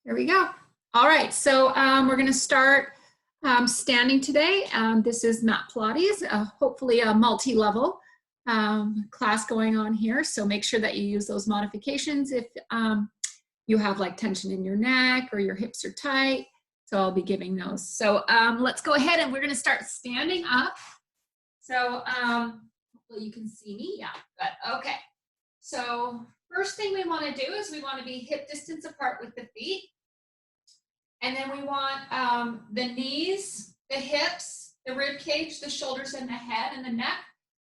There we go. All right, so we're going to start standing today. This is Mat Pilates, hopefully a multi-level class going on here. So make sure that you use those modifications if you have like tension in your neck or your hips are tight. So I'll be giving those. So let's go ahead and we're going to start standing up. So hopefully you can see me. Yeah, good. Okay. So first thing we want to do is we want to be hip distance apart with the feet. And then we want the knees, the hips, the rib cage, the shoulders, and the head and the neck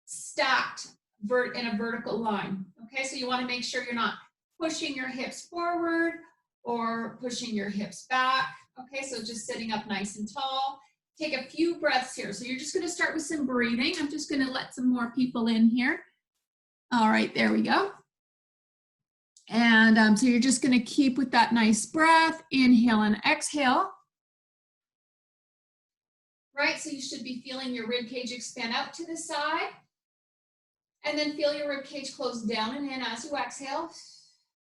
stacked in a vertical line. Okay, so you want to make sure you're not pushing your hips forward or pushing your hips back. Okay, so just sitting up nice and tall. Take a few breaths here. So you're just going to start with some breathing. I'm just going to let some more people in here. All right, there we go. And so you're just going to keep with that nice breath, inhale and exhale. Right, so you should be feeling your rib cage expand out to the side. And then feel your rib cage close down and in as you exhale.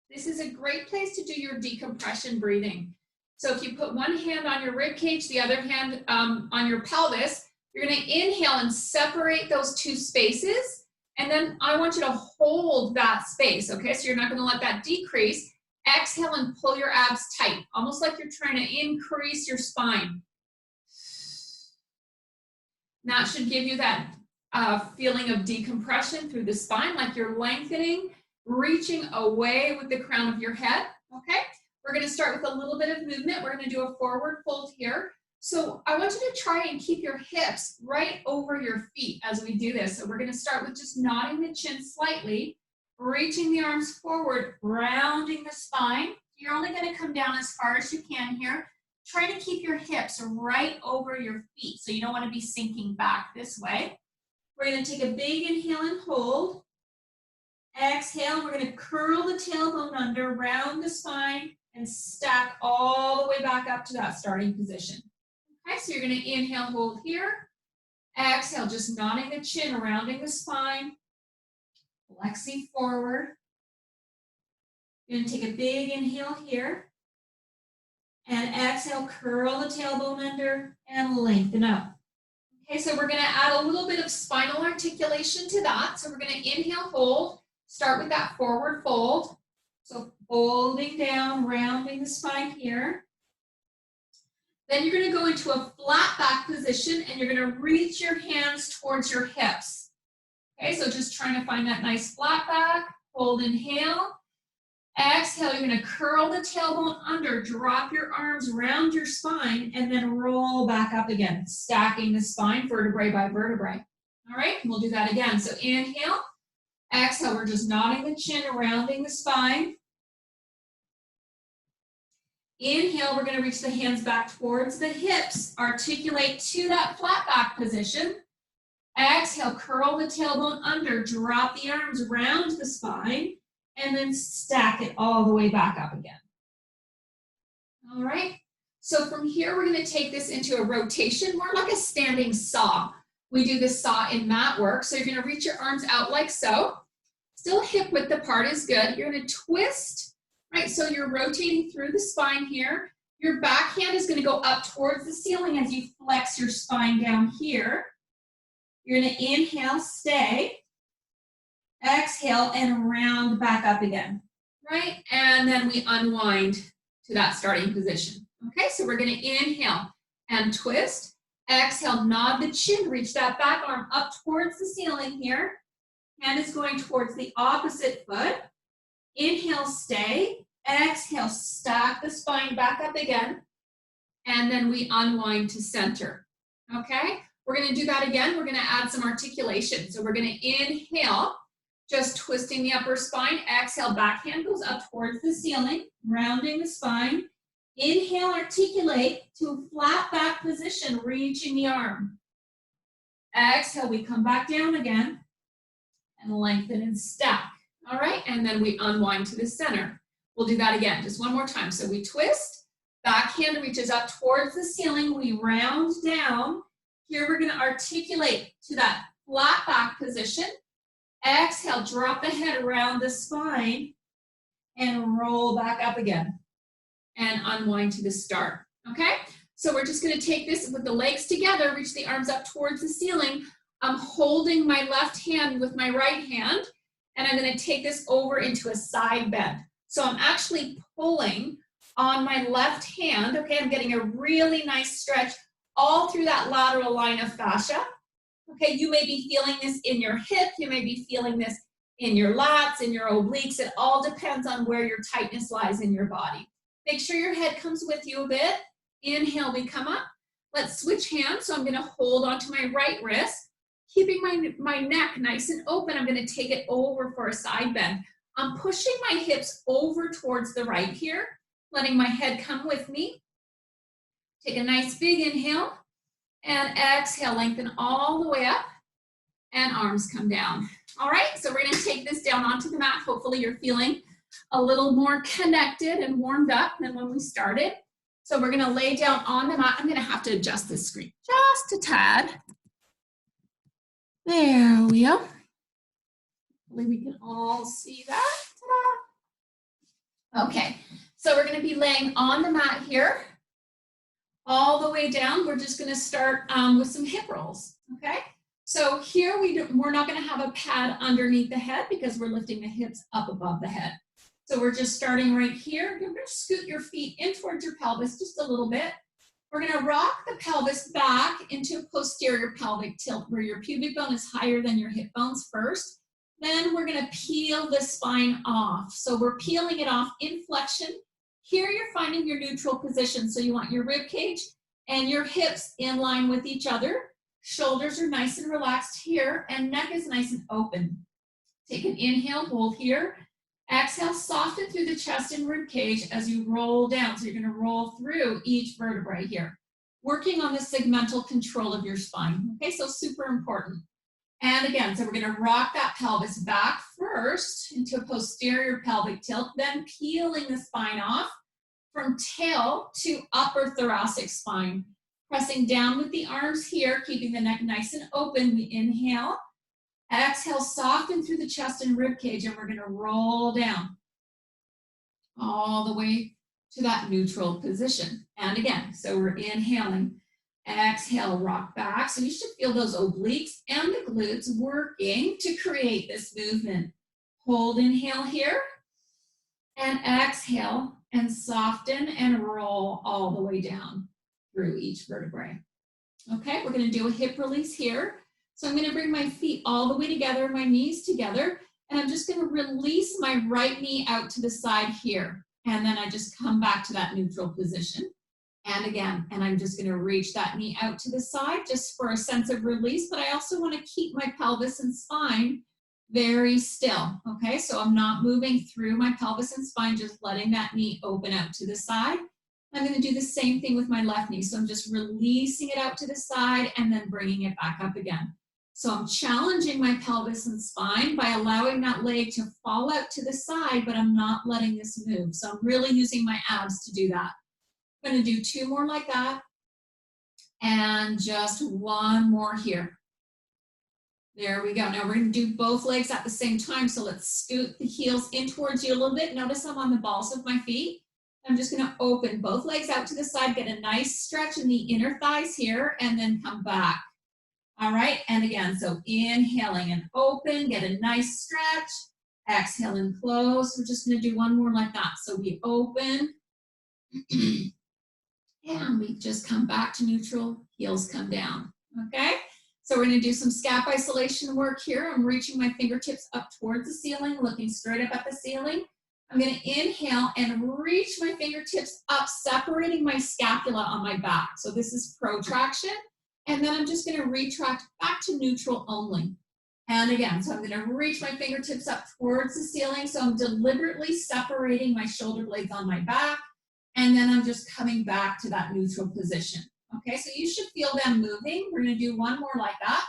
This is a great place to do your decompression breathing. So if you put one hand on your rib cage, the other hand on your pelvis, you're going to inhale and separate those two spaces. And then I want you to hold that space, okay? So you're not gonna let that decrease. Exhale and pull your abs tight, almost like you're trying to increase your spine. That should give you that feeling of decompression through the spine, like you're lengthening, reaching away with the crown of your head, okay? We're gonna start with a little bit of movement. We're gonna do a forward fold here. So I want you to try and keep your hips right over your feet as we do this. So we're going to start with just nodding the chin slightly, reaching the arms forward, rounding the spine. You're only going to come down as far as you can here. Try to keep your hips right over your feet. So you don't want to be sinking back this way. We're going to take a big inhale and hold. Exhale, we're going to curl the tailbone under, round the spine, and stack all the way back up to that starting position. Okay, so you're going to inhale, hold here. Exhale, just nodding the chin, rounding the spine, flexing forward. You're going to take a big inhale here. And exhale, curl the tailbone under and lengthen up. Okay, so we're going to add a little bit of spinal articulation to that. So we're going to inhale, hold. Start with that forward fold. So folding down, rounding the spine here. Then you're going to go into a flat back position and you're going to reach your hands towards your hips. Okay, so just trying to find that nice flat back. Hold, inhale. Exhale, you're going to curl the tailbone under, drop your arms around your spine, and then roll back up again, stacking the spine vertebrae by vertebrae. All right, we'll do that again. So inhale. Exhale, we're just nodding the chin, rounding the spine. Inhale, we're going to reach the hands back towards the hips. Articulate to that flat back position. Exhale, curl the tailbone under, drop the arms around the spine, and then stack it all the way back up again. All right, so from here, we're going to take this into a rotation, more like a standing saw. We do this saw in mat work, so you're going to reach your arms out like so. Still hip width apart is good. You're going to twist. Right, so you're rotating through the spine here. Your back hand is going to go up towards the ceiling as you flex your spine down here. You're going to inhale, stay. Exhale, and round back up again. Right, and then we unwind to that starting position. Okay, so we're going to inhale and twist. Exhale, nod the chin, reach that back arm up towards the ceiling here. Hand is going towards the opposite foot. Inhale, stay. Exhale, stack the spine back up again. And then we unwind to center. Okay? We're going to do that again. We're going to add some articulation. So we're going to inhale, just twisting the upper spine. Exhale, back hand goes up towards the ceiling, rounding the spine. Inhale, articulate to a flat back position, reaching the arm. Exhale, we come back down again and lengthen and stack. All right, and then we unwind to the center. We'll do that again, just one more time. So we twist, back hand reaches up towards the ceiling, we round down. Here we're gonna articulate to that flat back position. Exhale, drop the head around the spine and roll back up again. and unwind to the start, okay? So we're just gonna take this with the legs together, reach the arms up towards the ceiling. I'm holding my left hand with my right hand, and I'm gonna take this over into a side bend. So I'm actually pulling on my left hand, okay? I'm getting a really nice stretch all through that lateral line of fascia. Okay, you may be feeling this in your hip, you may be feeling this in your lats, in your obliques. It all depends on where your tightness lies in your body. Make sure your head comes with you a bit. Inhale, we come up. Let's switch hands. So I'm gonna hold onto my right wrist, keeping my neck nice and open. I'm gonna take it over for a side bend. I'm pushing my hips over towards the right here, letting my head come with me. Take a nice big inhale and exhale, lengthen all the way up and arms come down. All right, so we're gonna take this down onto the mat. Hopefully you're feeling a little more connected and warmed up than when we started. So we're gonna lay down on the mat. I'm gonna have to adjust this screen just a tad. There we go. Hopefully we can all see that. Ta-da. Okay, so we're gonna be laying on the mat here. All the way down, we're just gonna start with some hip rolls, okay? So here we're not gonna have a pad underneath the head because we're lifting the hips up above the head. So we're just starting right here. You're gonna scoot your feet in towards your pelvis just a little bit. We're gonna rock the pelvis back into a posterior pelvic tilt where your pubic bone is higher than your hip bones first. Then we're gonna peel the spine off. So we're peeling it off in flexion. Here you're finding your neutral position. So you want your rib cage and your hips in line with each other. Shoulders are nice and relaxed here and neck is nice and open. Take an inhale, hold here. Exhale, soften through the chest and rib cage as you roll down. So you're gonna roll through each vertebrae here. Working on the segmental control of your spine. Okay, so super important. And again, so we're gonna rock that pelvis back first into a posterior pelvic tilt, then peeling the spine off from tail to upper thoracic spine. Pressing down with the arms here, keeping the neck nice and open. We inhale. Exhale, soften through the chest and rib cage, and we're gonna roll down all the way to that neutral position. And again, so we're inhaling. Exhale, rock back. So you should feel those obliques and the glutes working to create this movement. Hold inhale here. And exhale and soften and roll all the way down through each vertebrae. Okay, we're gonna do a hip release here. So I'm gonna bring my feet all the way together, my knees together, and I'm just gonna release my right knee out to the side here. And then I just come back to that neutral position. And again, and I'm just gonna reach that knee out to the side just for a sense of release, but I also wanna keep my pelvis and spine very still, okay? So I'm not moving through my pelvis and spine, just letting that knee open out to the side. I'm gonna do the same thing with my left knee. So I'm just releasing it out to the side and then bringing it back up again. So I'm challenging my pelvis and spine by allowing that leg to fall out to the side, but I'm not letting this move. So I'm really using my abs to do that. I'm gonna do 2 more like that. And just 1 more here. There we go. Now we're gonna do both legs at the same time. So let's scoot the heels in towards you a little bit. Notice I'm on the balls of my feet. I'm just gonna open both legs out to the side, get a nice stretch in the inner thighs here, and then come back. All right, and again, so inhaling and open, get a nice stretch. Exhale and close. We're just gonna do 1 more like that. So we open, and we just come back to neutral, heels come down, okay? So we're gonna do some scap isolation work here. I'm reaching my fingertips up towards the ceiling, looking straight up at the ceiling. I'm gonna inhale and reach my fingertips up, separating my scapula on my back. So this is protraction. And then I'm just gonna retract back to neutral only. And again, so I'm gonna reach my fingertips up towards the ceiling. So I'm deliberately separating my shoulder blades on my back. And then I'm just coming back to that neutral position. Okay, so you should feel them moving. We're gonna do 1 more like that.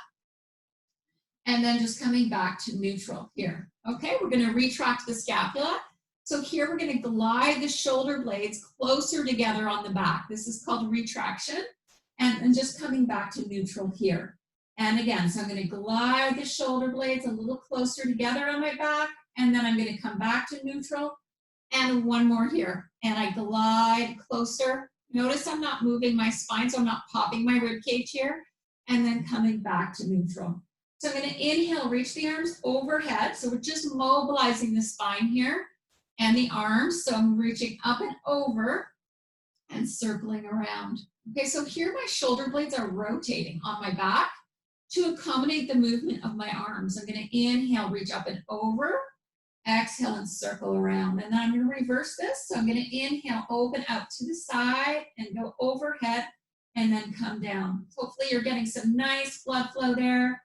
And then just coming back to neutral here. Okay, we're gonna retract the scapula. So here we're gonna glide the shoulder blades closer together on the back. This is called retraction. And just coming back to neutral here. And again, so I'm gonna glide the shoulder blades a little closer together on my back, and then I'm gonna come back to neutral And one more here. And I glide closer. Notice I'm not moving my spine, so I'm not popping my rib cage here. And then coming back to neutral. So I'm going to inhale, reach the arms overhead. So we're just mobilizing the spine here and the arms. So I'm reaching up and over and circling around. Okay, so here my shoulder blades are rotating on my back to accommodate the movement of my arms. I'm going to inhale, reach up and over, exhale and circle around. And then I'm going to reverse this. So I'm going to inhale, open out to the side and go overhead and then come down. Hopefully you're getting some nice blood flow there.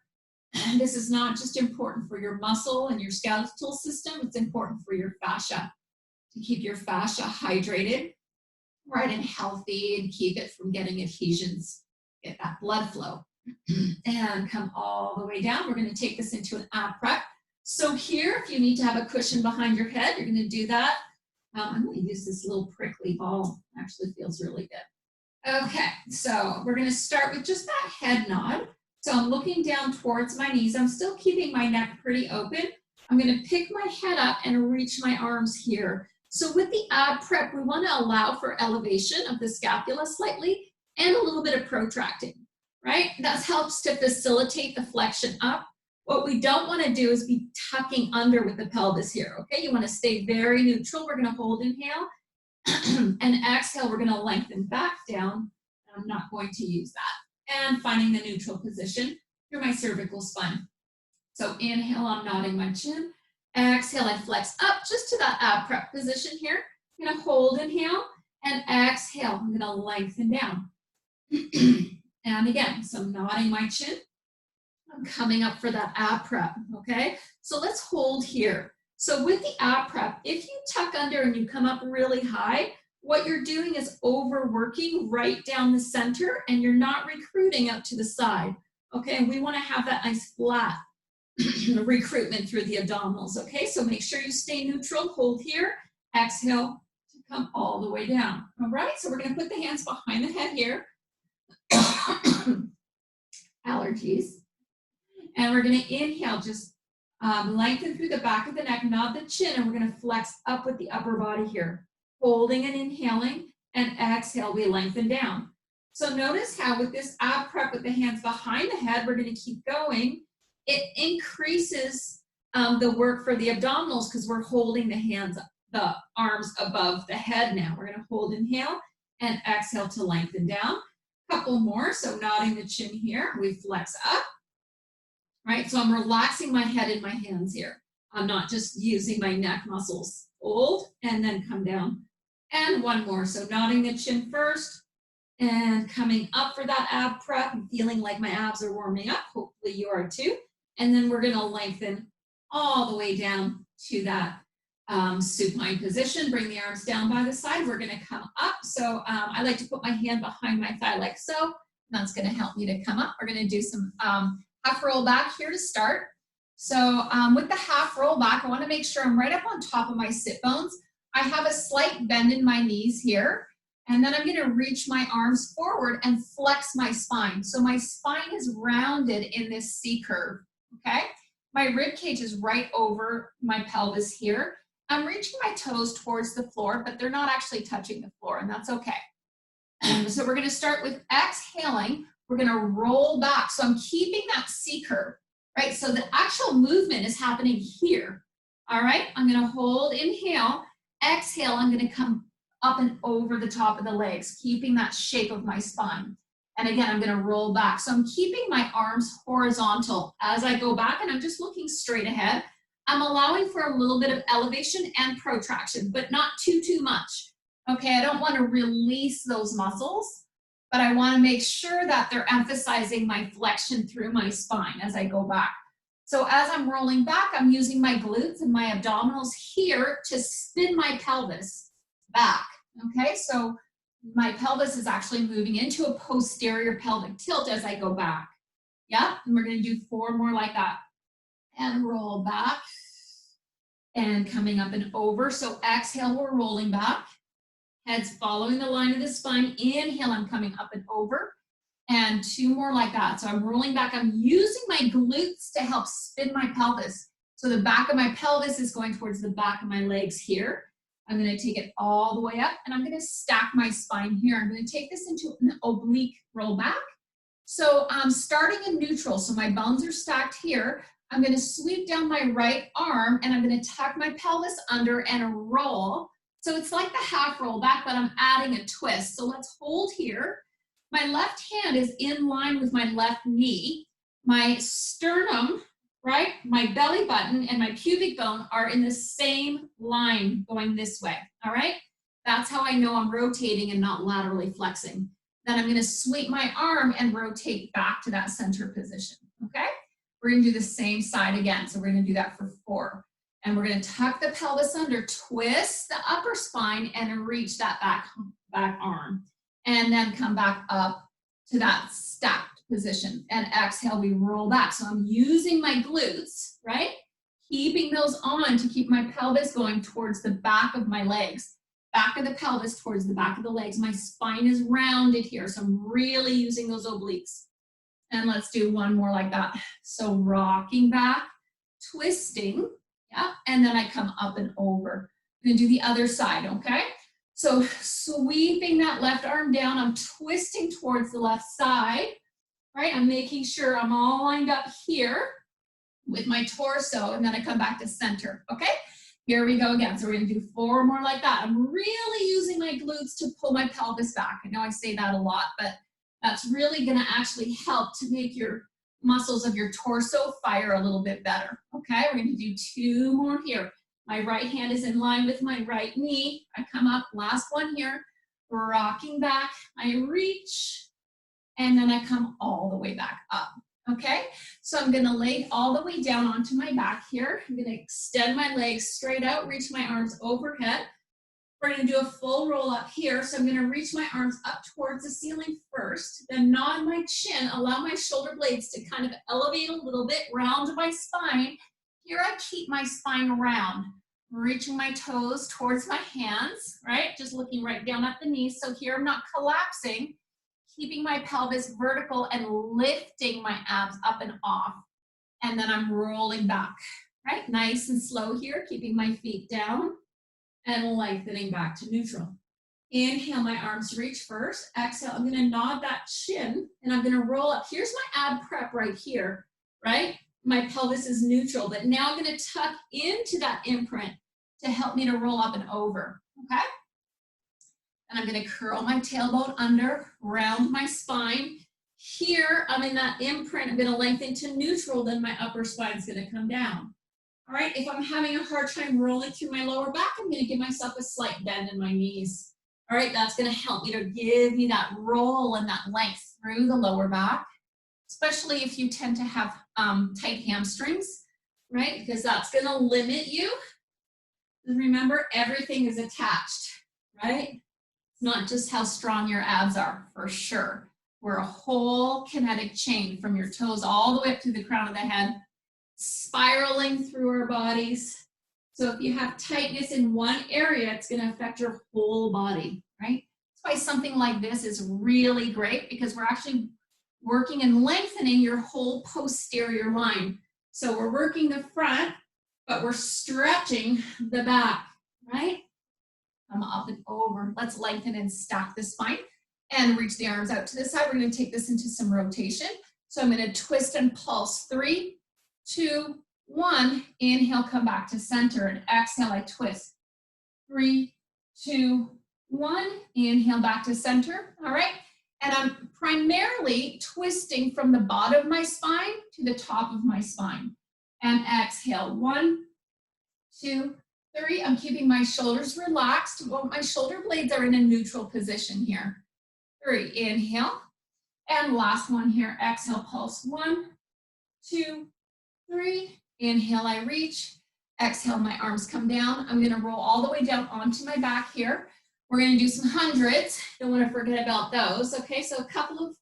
And this is not just important for your muscle and your skeletal system, it's important for your fascia, to keep your fascia hydrated, right, and healthy, and keep it from getting adhesions, get that blood flow. And come all the way down. We're going to take this into an ab prep. So here, if you need to have a cushion behind your head, you're going to do that. I'm going to use this little prickly ball. It actually feels really good. Okay, so we're going to start with just that head nod. So I'm looking down towards my knees. I'm still keeping my neck pretty open. I'm going to pick my head up and reach my arms here. So with the ab prep, we want to allow for elevation of the scapula slightly and a little bit of protracting, right? That helps to facilitate the flexion up. What we don't want to do is be tucking under with the pelvis here, okay? You want to stay very neutral. We're going to hold inhale and exhale. We're going to lengthen back down. I'm not going to use that. And finding the neutral position through my cervical spine. So inhale, I'm nodding my chin. Exhale, I flex up just to that ab prep position here. I'm going to hold inhale and exhale. I'm going to lengthen down. And again, so I'm nodding my chin. I'm coming up for that ab prep, okay? So let's hold here. So with the ab prep, if you tuck under and you come up really high, what you're doing is overworking right down the center and you're not recruiting out to the side, okay? And we want to have that nice flat recruitment through the abdominals, okay? So make sure you stay neutral, hold here, exhale to come all the way down, all right? So we're going to put the hands behind the head here. Allergies. And we're going to inhale, just lengthen through the back of the neck, nod the chin, and we're going to flex up with the upper body here. Holding and inhaling, and exhale, we lengthen down. So notice how with this ab prep with the hands behind the head, we're going to keep going. It increases the work for the abdominals because we're holding the arms above the head now. We're going to hold, inhale, and exhale to lengthen down. Couple more, so nodding the chin here, we flex up, right? So I'm relaxing my head in my hands here. I'm not just using my neck muscles. Hold, and then come down. And one more, so nodding the chin first, and coming up for that ab prep, and feeling like my abs are warming up. Hopefully you are too. And then we're gonna lengthen all the way down to that supine position. Bring the arms down by the side. We're gonna come up. So I like to put my hand behind my thigh like so. That's gonna help me to come up. We're gonna do some half roll back here to start. So with the half roll back, I wanna make sure I'm right up on top of my sit bones. I have a slight bend in my knees here. And then I'm gonna reach my arms forward and flex my spine. So my spine is rounded in this C curve, okay? My rib cage is right over my pelvis here. I'm reaching my toes towards the floor, but they're not actually touching the floor, and that's okay. So we're gonna start with exhaling. We're gonna roll back. So I'm keeping that C curve, right? So the actual movement is happening here, all right? I'm gonna hold, inhale, exhale, I'm gonna come up and over the top of the legs, keeping that shape of my spine. And again, I'm gonna roll back. So I'm keeping my arms horizontal as I go back, and I'm just looking straight ahead. I'm allowing for a little bit of elevation and protraction, but not too much. Okay, I don't wanna release those muscles, but I wanna make sure that they're emphasizing my flexion through my spine as I go back. So as I'm rolling back, I'm using my glutes and my abdominals here to spin my pelvis back, okay? So my pelvis is actually moving into a posterior pelvic tilt as I go back. Yeah, and we're gonna do 4 more like that. And roll back, and coming up and over. So exhale, we're rolling back. Head's following the line of the spine. Inhale, I'm coming up and over. And 2 more like that. So I'm rolling back. I'm using my glutes to help spin my pelvis. So the back of my pelvis is going towards the back of my legs here. I'm gonna take it all the way up and I'm gonna stack my spine here. I'm gonna take this into an oblique roll back. So I'm starting in neutral, so my bones are stacked here. I'm gonna sweep down my right arm and I'm gonna tuck my pelvis under and roll. So it's like the half roll back, but I'm adding a twist. So let's hold here. My left hand is in line with my left knee. My sternum, right, my belly button and my pubic bone are in the same line going this way, all right? That's how I know I'm rotating and not laterally flexing. Then I'm gonna sweep my arm and rotate back to that center position, okay? We're gonna do the same side again. So we're gonna do that for 4. And we're gonna tuck the pelvis under, twist the upper spine and reach that back arm. And then come back up to that stacked position. And exhale, we roll back. So I'm using my glutes, right? Keeping those on to keep my pelvis going towards the back of my legs. Back of the pelvis towards the back of the legs. My spine is rounded here, so I'm really using those obliques. And let's do one more like that. So rocking back, twisting, yeah, and then I come up and over. I'm gonna do the other side, okay? So sweeping that left arm down, I'm twisting towards the left side, right? I'm making sure I'm all lined up here with my torso, and then I come back to center, okay? Here we go again. So we're gonna do 4 more like that. I'm really using my glutes to pull my pelvis back. I know I say that a lot, but that's really gonna actually help to make your muscles of your torso fire a little bit better, okay? We're gonna do 2 more here. My right hand is in line with my right knee. I come up, last one here, rocking back, I reach, and then I come all the way back up. Okay, so I'm gonna lay all the way down onto my back here. I'm gonna extend my legs straight out, reach my arms overhead. We're gonna do a full roll up here. So I'm gonna reach my arms up towards the ceiling first, then nod my chin, allow my shoulder blades to kind of elevate a little bit, round my spine. Here I keep my spine round, reaching my toes towards my hands, right? Just looking right down at the knees. So here I'm not collapsing. Keeping my pelvis vertical and lifting my abs up and off. And then I'm rolling back, right? Nice and slow here, keeping my feet down and lengthening back to neutral. Inhale, my arms reach first. Exhale, I'm gonna nod that chin and I'm gonna roll up. Here's my ab prep right here, right? My pelvis is neutral, but now I'm gonna tuck into that imprint to help me to roll up and over, okay? And I'm gonna curl my tailbone under, round my spine. Here, I'm in that imprint, I'm gonna lengthen to neutral, then my upper spine's gonna come down. All right, if I'm having a hard time rolling through my lower back, I'm gonna give myself a slight bend in my knees. All right, that's gonna help me to give me that roll and that length through the lower back, especially if you tend to have tight hamstrings, right? Because that's gonna limit you. Remember, everything is attached, right? It's not just how strong your abs are, for sure. We're a whole kinetic chain from your toes all the way up to the crown of the head, spiraling through our bodies. So if you have tightness in one area, it's gonna affect your whole body, right? That's why something like this is really great, because we're actually working and lengthening your whole posterior line. So we're working the front, but we're stretching the back, right? Come up and over. Let's lengthen and stack the spine and reach the arms out to the side. We're going to take this into some rotation. So I'm going to twist and pulse. 3, 2, 1. Inhale, come back to center, and exhale, I twist. 3, 2, 1. Inhale, back to center. All right. And I'm primarily twisting from the bottom of my spine to the top of my spine. And exhale. 1, 2, 3. I'm keeping my shoulders relaxed. Well, my shoulder blades are in a neutral position here. 3. Inhale. And last one here. Exhale, pulse. 1, 2, 3. Inhale, I reach. Exhale, my arms come down. I'm going to roll all the way down onto my back here. We're going to do some hundreds. Don't want to forget about those. Okay, so a couple of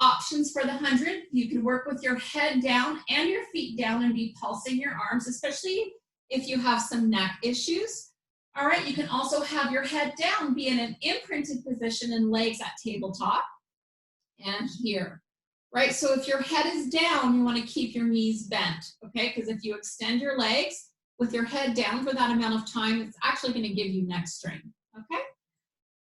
options for the 100. You can work with your head down and your feet down and be pulsing your arms, especially if you have some neck issues. All right, you can also have your head down, be in an imprinted position and legs at tabletop. And here, right? So if your head is down, you want to keep your knees bent, okay? Because if you extend your legs, with your head down for that amount of time, it's actually going to give you neck strain, okay?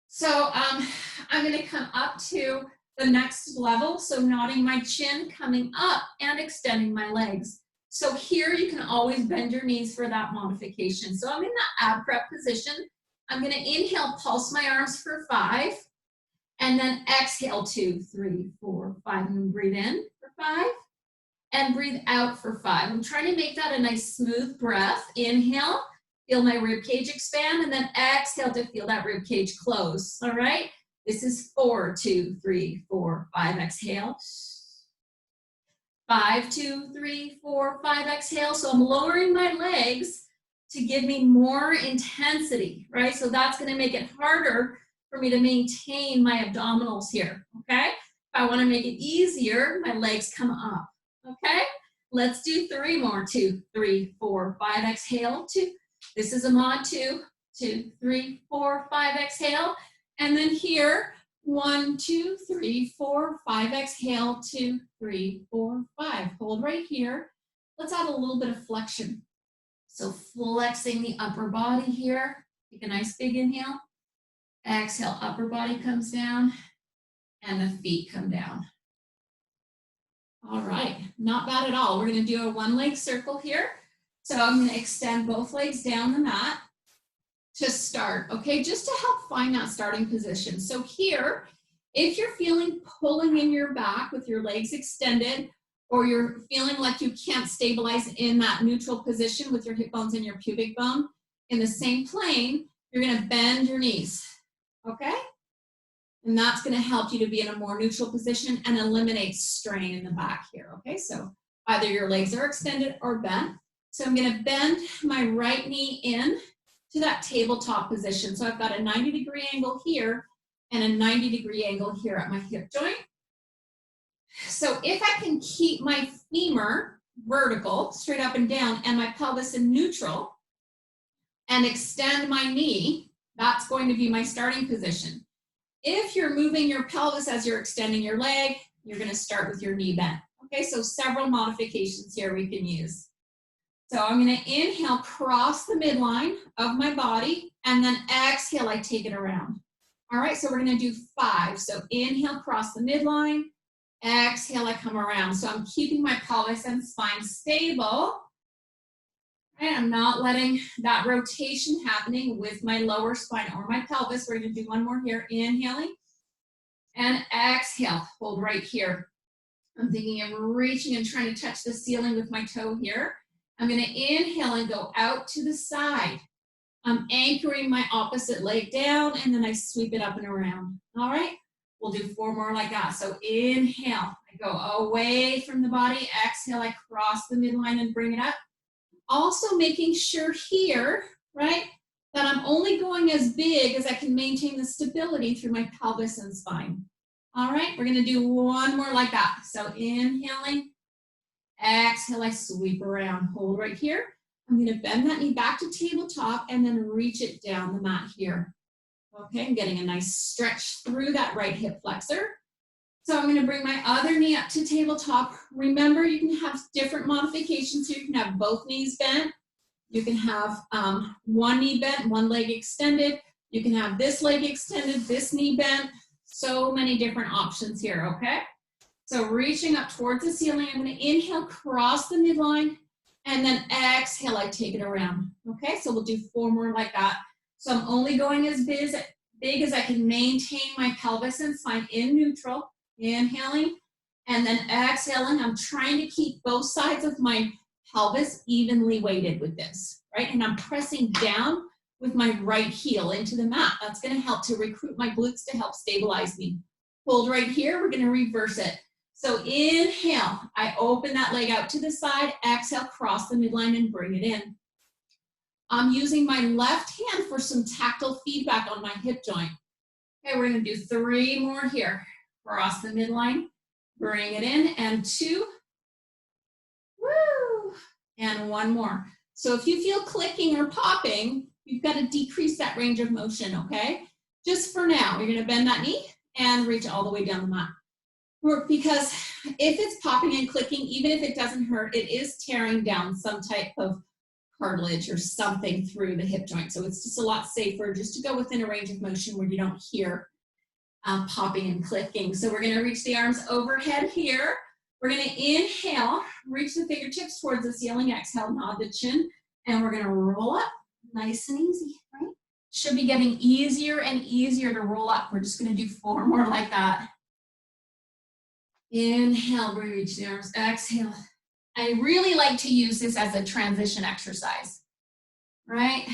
So I'm going to come up to the next level, so nodding my chin, coming up and extending my legs. So here you can always bend your knees for that modification. So I'm in that ab prep position. I'm going to inhale, pulse my arms for 5, and then exhale 2, 3, 4, 5, and then breathe in for 5, and breathe out for 5. I'm trying to make that a nice smooth breath. Inhale, feel my rib cage expand, and then exhale to feel that rib cage close, all right? This is 4, 2, 3, 4, 5, exhale. 5, 2, 3, 4, 5, exhale. So I'm lowering my legs to give me more intensity, right? So that's gonna make it harder for me to maintain my abdominals here, okay? If I wanna make it easier, my legs come up, okay? Let's do 3 more, 2, 3, 4, 5, exhale, 2. This is a mod 2, 2, 3, 4, 5, exhale. And then here, 1, 2, 3, 4, 5, exhale, 2, 3, 4, 5. Hold right here. Let's add a little bit of flexion. So flexing the upper body here. Take a nice big inhale. Exhale, upper body comes down and the feet come down. All right, not bad at all. We're gonna do a 1-leg circle here. So I'm gonna extend both legs down the mat to start, okay? Just to help find that starting position. So here, if you're feeling pulling in your back with your legs extended, or you're feeling like you can't stabilize in that neutral position with your hip bones and your pubic bone in the same plane, you're gonna bend your knees, okay? And that's gonna help you to be in a more neutral position and eliminate strain in the back here, okay? So either your legs are extended or bent. So I'm gonna bend my right knee in to that tabletop position. So I've got a 90-degree angle here and a 90-degree angle here at my hip joint. So if I can keep my femur vertical, straight up and down, and my pelvis in neutral, and extend my knee, that's going to be my starting position. If you're moving your pelvis as you're extending your leg, you're gonna start with your knee bent. Okay, so several modifications here we can use. So I'm gonna inhale, cross the midline of my body, and then exhale, I take it around. All right, so we're gonna do 5. So inhale, cross the midline, exhale, I come around. So I'm keeping my pelvis and spine stable. Right, I'm not letting that rotation happening with my lower spine or my pelvis. We're gonna do 1 more here, inhaling, and exhale, hold right here. I'm thinking of reaching and trying to touch the ceiling with my toe here. I'm gonna inhale and go out to the side. I'm anchoring my opposite leg down, and then I sweep it up and around. All right, we'll do 4 more like that. So inhale, I go away from the body. Exhale, I cross the midline and bring it up. Also making sure here, right, that I'm only going as big as I can maintain the stability through my pelvis and spine. All right, we're gonna do 1 more like that. So inhaling, exhale, I sweep around, hold right here. I'm gonna bend that knee back to tabletop and then reach it down the mat here. Okay, I'm getting a nice stretch through that right hip flexor. So I'm gonna bring my other knee up to tabletop. Remember, you can have different modifications here. You can have both knees bent. You can have 1 knee bent, 1 leg extended. You can have this leg extended, this knee bent. So many different options here, okay? So reaching up towards the ceiling, I'm gonna inhale, cross the midline, and then exhale, I take it around. Okay, so we'll do 4 more like that. So I'm only going as big as I can maintain my pelvis and spine in neutral. Inhaling, and then exhaling. I'm trying to keep both sides of my pelvis evenly weighted with this, right? And I'm pressing down with my right heel into the mat. That's gonna help to recruit my glutes to help stabilize me. Hold right here, we're gonna reverse it. So inhale, I open that leg out to the side, exhale, cross the midline and bring it in. I'm using my left hand for some tactile feedback on my hip joint. Okay, we're gonna do 3 more here. Cross the midline, bring it in, and 2, woo, and 1 more. So if you feel clicking or popping, you've got to decrease that range of motion, okay? Just for now, you're gonna bend that knee and reach all the way down the mat. Because if it's popping and clicking, even if it doesn't hurt, it is tearing down some type of cartilage or something through the hip joint. So it's just a lot safer just to go within a range of motion where you don't hear popping and clicking. So we're gonna reach the arms overhead here. We're gonna inhale, reach the fingertips towards the ceiling, exhale, nod the chin, and we're gonna roll up, nice and easy, right? Should be getting easier and easier to roll up. We're just gonna do 4 more like that. Inhale, reach the arms, exhale. I really like to use this as a transition exercise, right?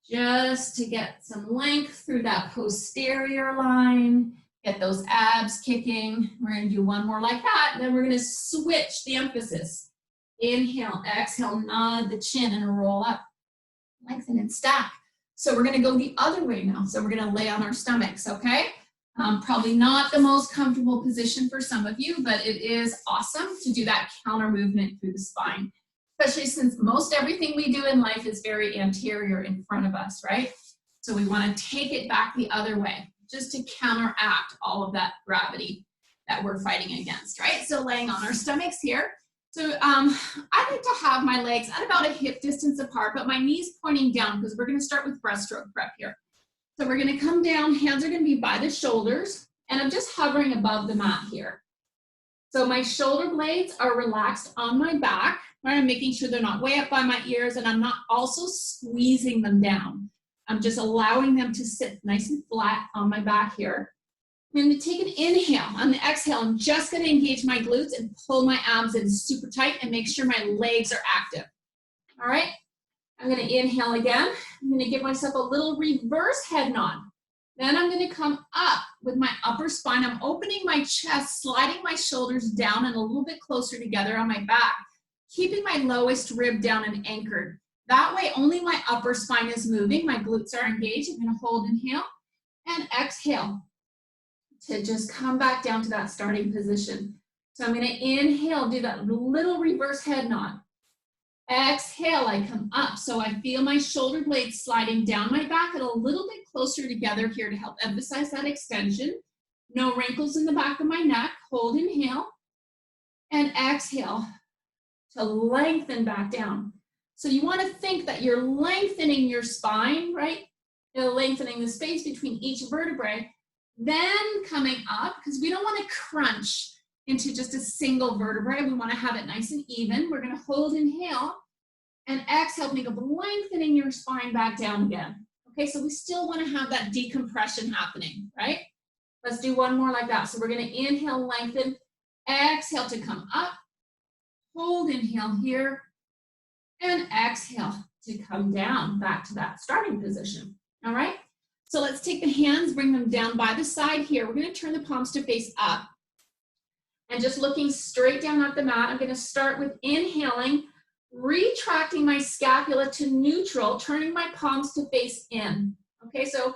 Just to get some length through that posterior line, get those abs kicking. We're gonna do 1 more like that, then we're gonna switch the emphasis. Inhale, exhale, nod the chin and roll up, lengthen and stack. So we're gonna go the other way now. So we're gonna lay on our stomachs, okay? Probably not the most comfortable position for some of you, but it is awesome to do that counter movement through the spine, especially since most everything we do in life is very anterior in front of us, right? So we want to take it back the other way, just to counteract all of that gravity that we're fighting against, right? So laying on our stomachs here. So I like to have my legs at about a hip distance apart, but my knees pointing down because we're going to start with breaststroke prep here. So we're gonna come down, hands are gonna be by the shoulders, and I'm just hovering above the mat here. So my shoulder blades are relaxed on my back, right? I'm making sure they're not way up by my ears, and I'm not also squeezing them down. I'm just allowing them to sit nice and flat on my back here. I'm gonna take an inhale. On the exhale, I'm just gonna engage my glutes and pull my abs in super tight and make sure my legs are active, all right? I'm gonna inhale again. I'm gonna give myself a little reverse head nod. Then I'm gonna come up with my upper spine. I'm opening my chest, sliding my shoulders down and a little bit closer together on my back, keeping my lowest rib down and anchored. That way, only my upper spine is moving. My glutes are engaged. I'm gonna hold, inhale, and exhale to just come back down to that starting position. So I'm gonna inhale, do that little reverse head nod. Exhale, I come up. So I feel my shoulder blades sliding down my back and a little bit closer together here to help emphasize that extension. No wrinkles in the back of my neck. Hold, inhale, and exhale to lengthen back down. So you want to think that you're lengthening your spine, right? You're lengthening the space between each vertebrae, then coming up, because we don't want to crunch into just a single vertebrae. We want to have it nice and even. We're going to hold, inhale, and exhale, think of lengthening your spine back down again. Okay, so we still want to have that decompression happening, right? Let's do 1 more like that. So we're going to inhale, lengthen, exhale to come up, hold, inhale here, and exhale to come down back to that starting position. All right, so let's take the hands, bring them down by the side here. We're going to turn the palms to face up. And just looking straight down at the mat, I'm gonna start with inhaling, retracting my scapula to neutral, turning my palms to face in. Okay, so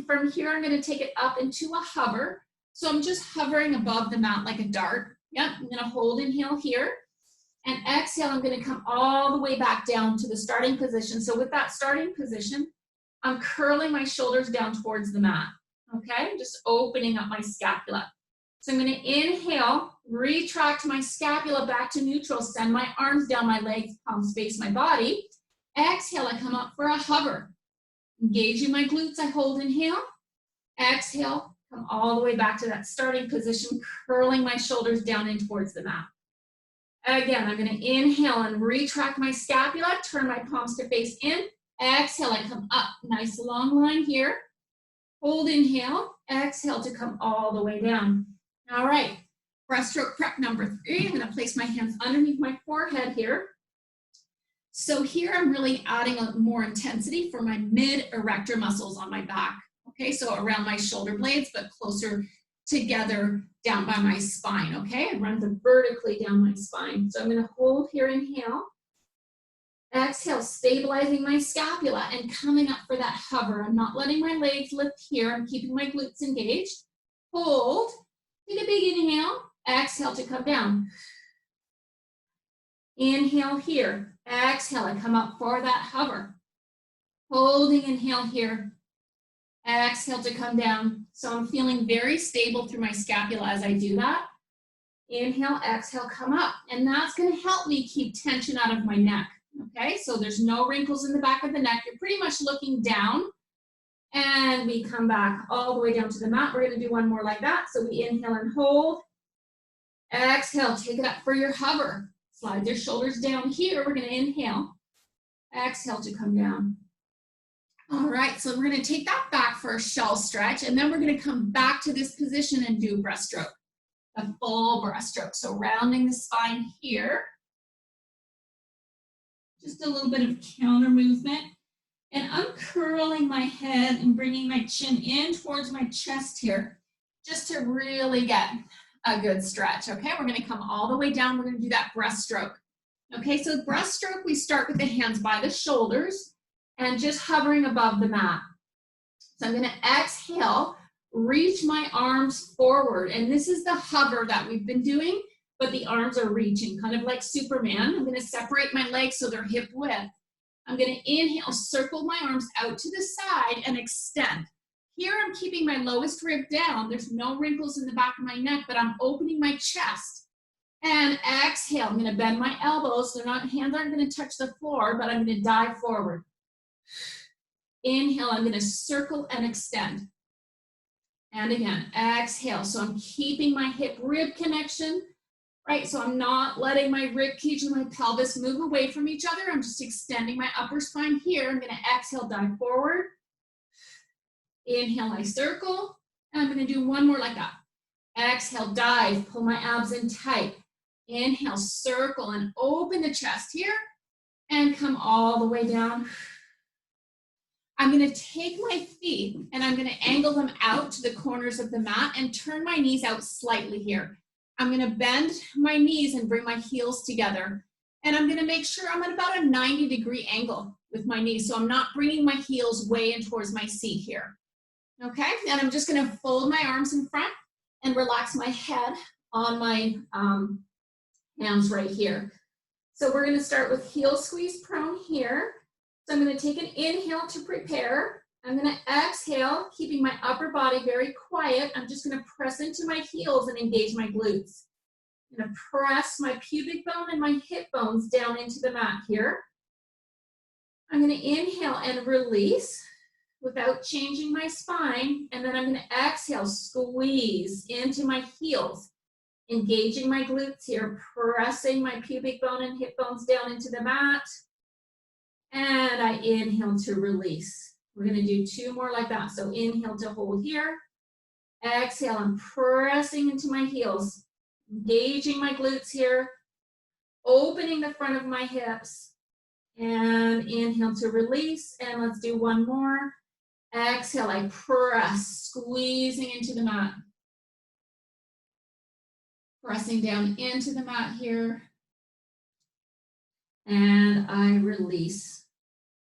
from here, I'm gonna take it up into a hover. So I'm just hovering above the mat like a dart. Yep, I'm gonna hold, inhale here. And exhale, I'm gonna come all the way back down to the starting position. So with that starting position, I'm curling my shoulders down towards the mat. Okay, I'm just opening up my scapula. So I'm going to inhale, retract my scapula back to neutral, send my arms down my legs, palms face my body. Exhale, I come up for a hover. Engaging my glutes, I hold, inhale. Exhale, come all the way back to that starting position, curling my shoulders down in towards the mat. Again, I'm going to inhale and retract my scapula, turn my palms to face in. Exhale, I come up, nice long line here. Hold, inhale, exhale to come all the way down. All right, breaststroke prep number 3. I'm going to place my hands underneath my forehead here. So here I'm really adding more intensity for my mid-erector muscles on my back. Okay, so around my shoulder blades, but closer together down by my spine. Okay, it runs vertically down my spine. So I'm going to hold here, inhale. Exhale, stabilizing my scapula and coming up for that hover. I'm not letting my legs lift here. I'm keeping my glutes engaged. Hold. Take a big inhale, exhale to come down. Inhale here, exhale, I come up for that hover. Holding, inhale here, exhale to come down. So I'm feeling very stable through my scapula as I do that. Inhale, exhale, come up. And that's gonna help me keep tension out of my neck, Okay, so there's no wrinkles in the back of the neck. You're pretty much looking down. And we come back all the way down to the mat. We're gonna do one more like that. So we inhale and hold. Exhale, take it up for your hover. Slide your shoulders down here. We're gonna inhale. Exhale to come down. All right, so we're gonna take that back for a shell stretch, and then we're gonna come back to this position and do breaststroke, a full breaststroke. So rounding the spine here. Just a little bit of counter movement. And I'm curling my head and bringing my chin in towards my chest here, just to really get a good stretch, okay? We're gonna come all the way down. We're gonna do that breaststroke. Okay, so breaststroke, we start with the hands by the shoulders and just hovering above the mat. So I'm gonna exhale, reach my arms forward. And this is the hover that we've been doing, but the arms are reaching, kind of like Superman. I'm gonna separate my legs so they're hip width. I'm gonna inhale, circle my arms out to the side and extend. Here I'm keeping my lowest rib down. There's no wrinkles in the back of my neck, but I'm opening my chest. And exhale, I'm gonna bend my elbows. Hands aren't gonna touch the floor, but I'm gonna dive forward. Inhale, I'm gonna circle and extend. And again, exhale. So I'm keeping my hip rib connection. Right, so I'm not letting my rib cage and my pelvis move away from each other. I'm just extending my upper spine here. I'm gonna exhale, dive forward. Inhale, I circle. And I'm gonna do one more like that. Exhale, dive, pull my abs in tight. Inhale, circle and open the chest here. And come all the way down. I'm gonna take my feet and I'm gonna angle them out to the corners of the mat and turn my knees out slightly here. I'm gonna bend my knees and bring my heels together. And I'm gonna make sure I'm at about a 90-degree angle with my knees. So I'm not bringing my heels way in towards my seat here. Okay, and I'm just gonna fold my arms in front and relax my head on my hands right here. So we're gonna start with heel squeeze prone here. So I'm gonna take an inhale to prepare. I'm gonna exhale, keeping my upper body very quiet. I'm just gonna press into my heels and engage my glutes. I'm gonna press my pubic bone and my hip bones down into the mat here. I'm gonna inhale and release without changing my spine. And then I'm gonna exhale, squeeze into my heels, engaging my glutes here, pressing my pubic bone and hip bones down into the mat. And I inhale to release. We're gonna do two more like that. So inhale to hold here. Exhale, I'm pressing into my heels, engaging my glutes here, opening the front of my hips. And inhale to release. And let's do one more. Exhale, I press, squeezing into the mat. Pressing down into the mat here. And I release.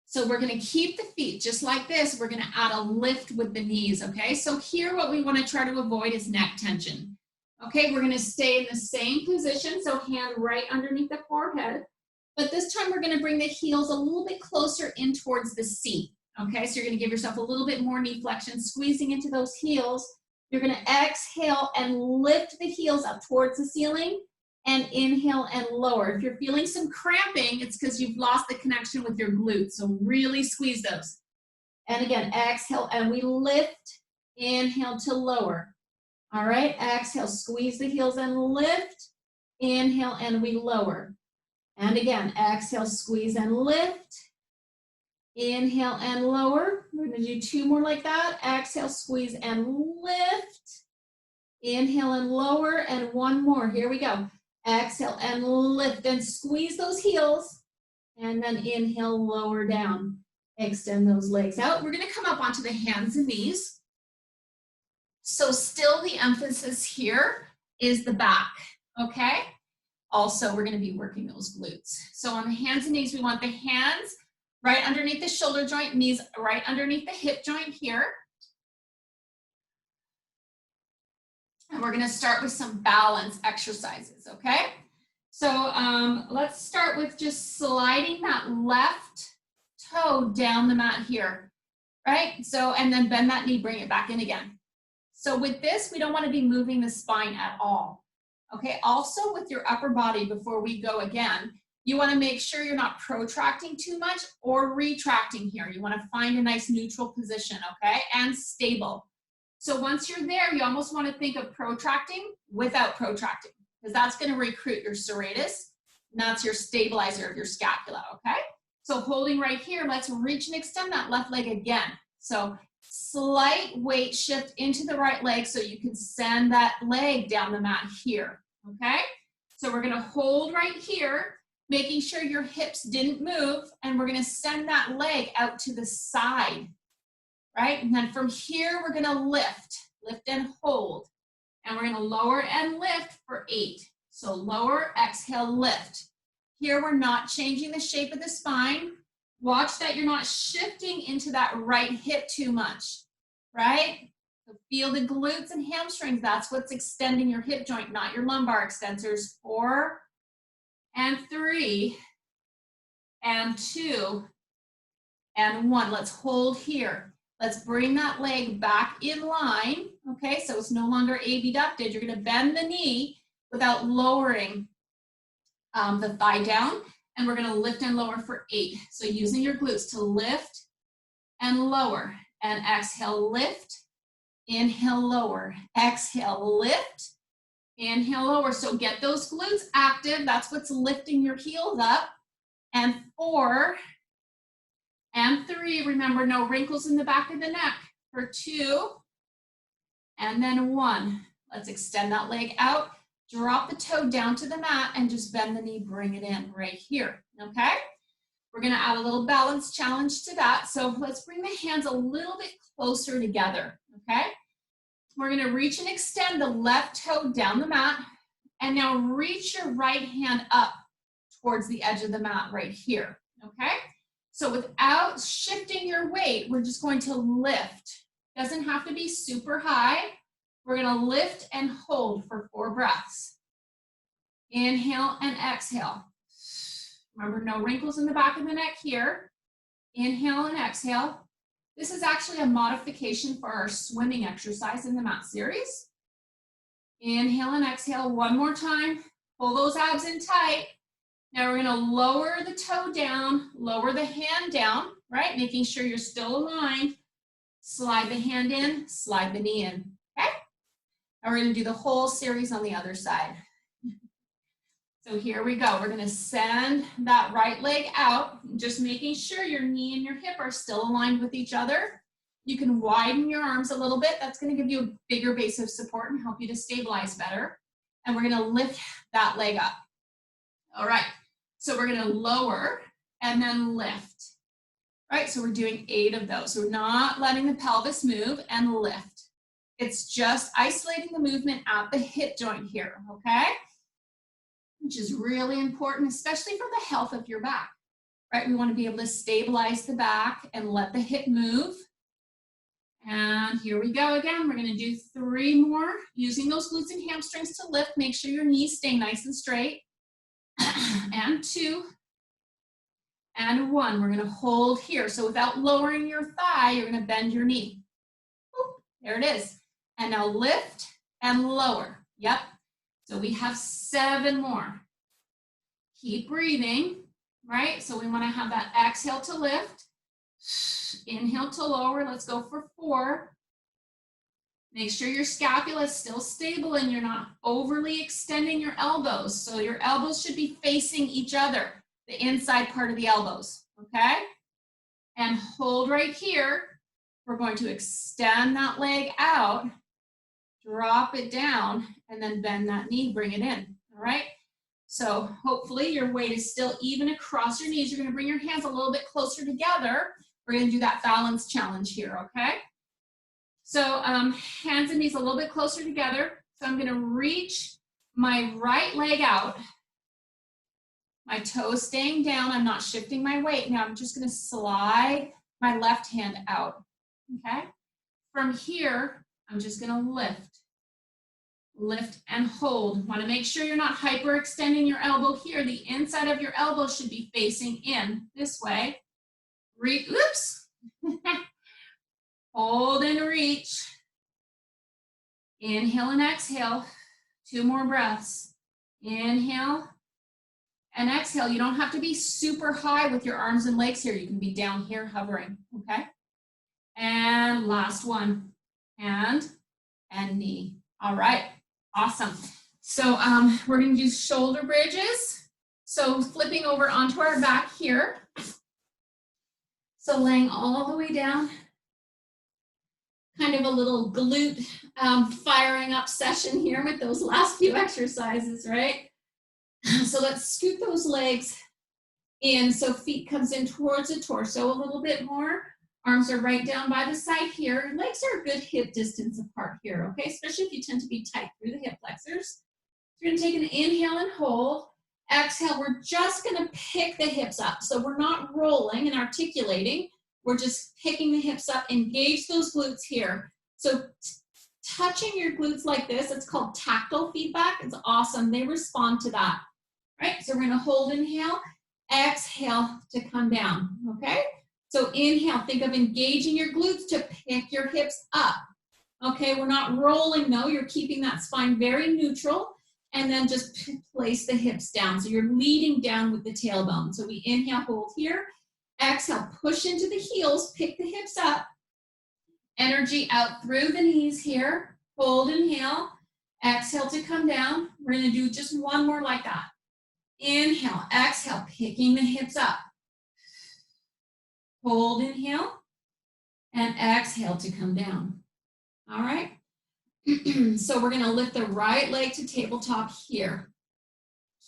So we're gonna keep the feet just like this. We're gonna add a lift with the knees, okay? So here what we wanna try to avoid is neck tension. Okay, we're gonna stay in the same position, so hand right underneath the forehead. But this time we're gonna bring the heels a little bit closer in towards the seat. Okay, so you're gonna give yourself a little bit more knee flexion, squeezing into those heels. You're gonna exhale and lift the heels up towards the ceiling. And inhale and lower. If you're feeling some cramping, it's because you've lost the connection with your glutes. So really squeeze those. And again, exhale and we lift. Inhale to lower. All right, exhale, squeeze the heels and lift. Inhale and we lower. And again, exhale, squeeze and lift. Inhale and lower. We're gonna do two more like that. Exhale, squeeze and lift. Inhale and lower, and one more. Here we go. Exhale and lift and squeeze those heels. And then inhale, lower down. Extend those legs out. We're gonna come up onto the hands and knees. So still the emphasis here is the back, okay? Also, we're gonna be working those glutes. So on the hands and knees, we want the hands right underneath the shoulder joint, knees right underneath the hip joint here. And we're gonna start with some balance exercises, okay? So let's start with just sliding that left toe down the mat here, right? So, and then bend that knee, bring it back in again. So with this, we don't wanna be moving the spine at all, okay? Also with your upper body, before we go again, You want to make sure you're not protracting too much or retracting here. You want to find a nice neutral position, okay? And stable. So once you're there, you almost want to think of protracting without protracting, because that's going to recruit your serratus, and that's your stabilizer of your scapula, okay? So holding right here, let's reach and extend that left leg again. So slight weight shift into the right leg so you can send that leg down the mat here, okay? So we're gonna hold right here, making sure your hips didn't move, and we're gonna send that leg out to the side, right? And then from here, we're gonna lift and hold. And we're gonna lower and lift for 8. So lower, exhale, lift. Here, we're not changing the shape of the spine. Watch that you're not shifting into that right hip too much, right? So feel the glutes and hamstrings. That's what's extending your hip joint, not your lumbar extensors. 4 and 3 and 2 and 1. Let's hold here. Let's bring that leg back in line, okay? So it's no longer abducted. You're gonna bend the knee without lowering the thigh down, and we're gonna lift and lower for 8. So using your glutes to lift and lower, and exhale, lift, inhale, lower, exhale, lift, inhale, lower. So get those glutes active. That's what's lifting your heels up. And 4 and 3, remember, no wrinkles in the back of the neck. For 2, and then 1. Let's extend that leg out. Drop the toe down to the mat and just bend the knee, bring it in right here, okay? We're gonna add a little balance challenge to that. So let's bring the hands a little bit closer together, okay? We're gonna reach and extend the left toe down the mat, and now reach your right hand up towards the edge of the mat right here, okay? So without shifting your weight, we're just going to lift. Doesn't have to be super high. We're gonna lift and hold for 4 breaths. Inhale and exhale. Remember, no wrinkles in the back of the neck here. Inhale and exhale. This is actually a modification for our swimming exercise in the mat series. Inhale and exhale 1 more time. Pull those abs in tight. Now we're gonna lower the toe down, lower the hand down, right? Making sure you're still aligned. Slide the hand in, slide the knee in, okay? And we're gonna do the whole series on the other side. So here we go. We're gonna send that right leg out, just making sure your knee and your hip are still aligned with each other. You can widen your arms a little bit. That's gonna give you a bigger base of support and help you to stabilize better. And we're gonna lift that leg up. All right, so we're gonna lower and then lift. Right, so we're doing 8 of those. So we're not letting the pelvis move, and lift. It's just isolating the movement at the hip joint here, okay? Which is really important, especially for the health of your back, right? We want to be able to stabilize the back and let the hip move. And here we go again. We're going to do 3 more using those glutes and hamstrings to lift. Make sure your knees stay nice and straight. And 2 and 1. We're going to hold here. So without lowering your thigh, you're going to bend your knee. Oop, there it is. And now lift and lower. Yep. So we have 7 more. Keep breathing, right? So we want to have that exhale to lift, inhale to lower. Let's go for 4. Make sure your scapula is still stable and you're not overly extending your elbows. So your elbows should be facing each other, the inside part of the elbows, okay? And hold right here. We're going to extend that leg out, drop it down, and then bend that knee, bring it in, all right? So hopefully your weight is still even across your knees. You're gonna bring your hands a little bit closer together. We're gonna do that balance challenge here, okay? So hands and knees a little bit closer together. So I'm gonna reach my right leg out. My toes staying down, I'm not shifting my weight. Now I'm just gonna slide my left hand out, okay? From here, I'm just gonna lift and hold. Want to make sure you're not hyperextending your elbow here. The inside of your elbow should be facing in this way. Oops. Hold and reach. Inhale and exhale. 2 more breaths. Inhale And exhale, you don't have to be super high with your arms and legs here. You can be down here hovering, okay? And last one, hand and knee. All right, awesome. So we're gonna do shoulder bridges. So flipping over onto our back here. So laying all the way down, kind of a little glute firing up session here with those last few exercises, right? So let's scoot those legs in so feet comes in towards the torso a little bit more. Arms are right down by the side here. Legs are a good hip distance apart here, okay? Especially if you tend to be tight through the hip flexors. So you're gonna take an inhale and hold. Exhale, we're just gonna pick the hips up. So we're not rolling and articulating. We're just picking the hips up, engage those glutes here. So touching your glutes like this, it's called tactile feedback. It's awesome, they respond to that. Right, so we're gonna hold, inhale, exhale to come down, okay? So inhale, think of engaging your glutes to pick your hips up. Okay, we're not rolling though, you're keeping that spine very neutral, and then just place the hips down. So you're leading down with the tailbone. So we inhale, hold here, exhale, push into the heels, pick the hips up, energy out through the knees here, hold, inhale, exhale to come down. We're gonna do just one more like that. Inhale, exhale, picking the hips up. Hold, inhale, and exhale to come down. All right. So we're gonna lift the right leg to tabletop here.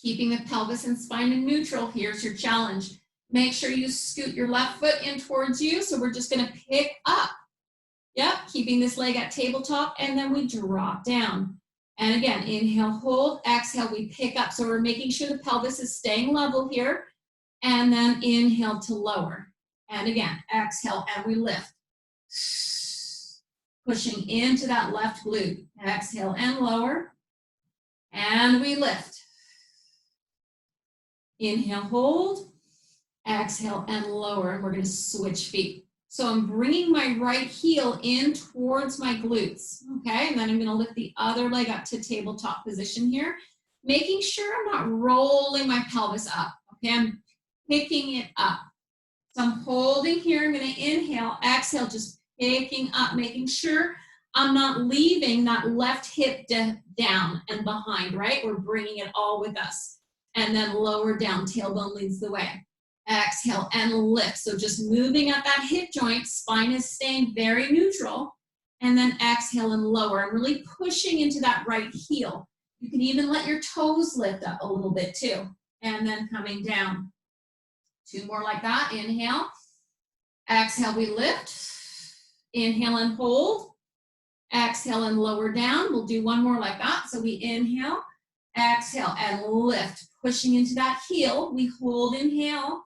Keeping the pelvis and spine in neutral, here's your challenge. Make sure you scoot your left foot in towards you. So we're just gonna pick up. Yep, keeping this leg at tabletop, and then we drop down. And again, inhale, hold, exhale, we pick up. So we're making sure the pelvis is staying level here. And then inhale to lower. And again, exhale, and we lift. Pushing into that left glute. Exhale and lower. And we lift. Inhale, hold. Exhale and lower. And we're going to switch feet. So I'm bringing my right heel in towards my glutes, okay? And then I'm going to lift the other leg up to tabletop position here, making sure I'm not rolling my pelvis up, okay? I'm picking it up. So I'm holding here. I'm going to inhale, exhale, just picking up, making sure I'm not leaving that left hip down and behind, right? We're bringing it all with us. And then lower down, tailbone leads the way. Exhale and lift. So just moving up that hip joint, spine is staying very neutral. And then exhale and lower. I'm really pushing into that right heel. You can even let your toes lift up a little bit too. And then coming down. Two more like that. Inhale. Exhale, we lift. Inhale and hold. Exhale and lower down. We'll do one more like that. So we inhale, exhale and lift. Pushing into that heel. We hold, inhale.